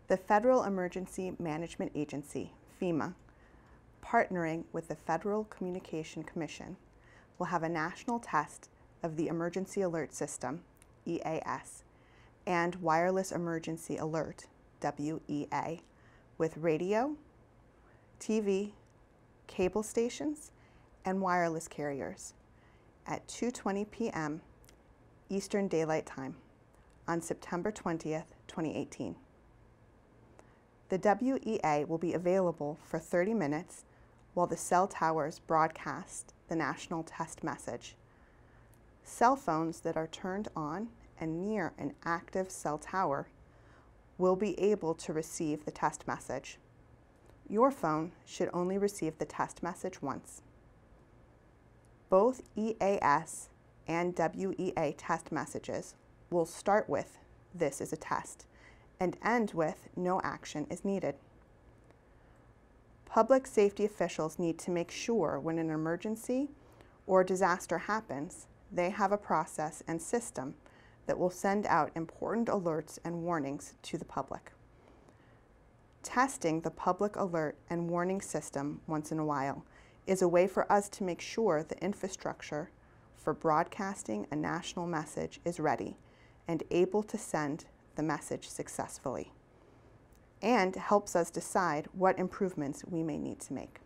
The Federal Emergency Management Agency, FEMA, partnering with the Federal Communication Commission, will have a national test of the Emergency Alert System, EAS, and Wireless Emergency Alert, WEA, with radio, TV, cable stations, and wireless carriers at 2:20 p.m. Eastern Daylight Time on September 20th, 2018. The WEA will be available for 30 minutes while the cell towers broadcast the national test message. Cell phones that are turned on and near an active cell tower will be able to receive the test message. Your phone should only receive the test message once. Both EAS and WEA test messages will start with "This is a test" and end with "No action is needed." Public safety officials need to make sure when an emergency or disaster happens, they have a process and system that will send out important alerts and warnings to the public. Testing the public alert and warning system once in a while is a way for us to make sure the infrastructure for broadcasting a national message is ready and able to send the message successfully, and helps us decide what improvements we may need to make.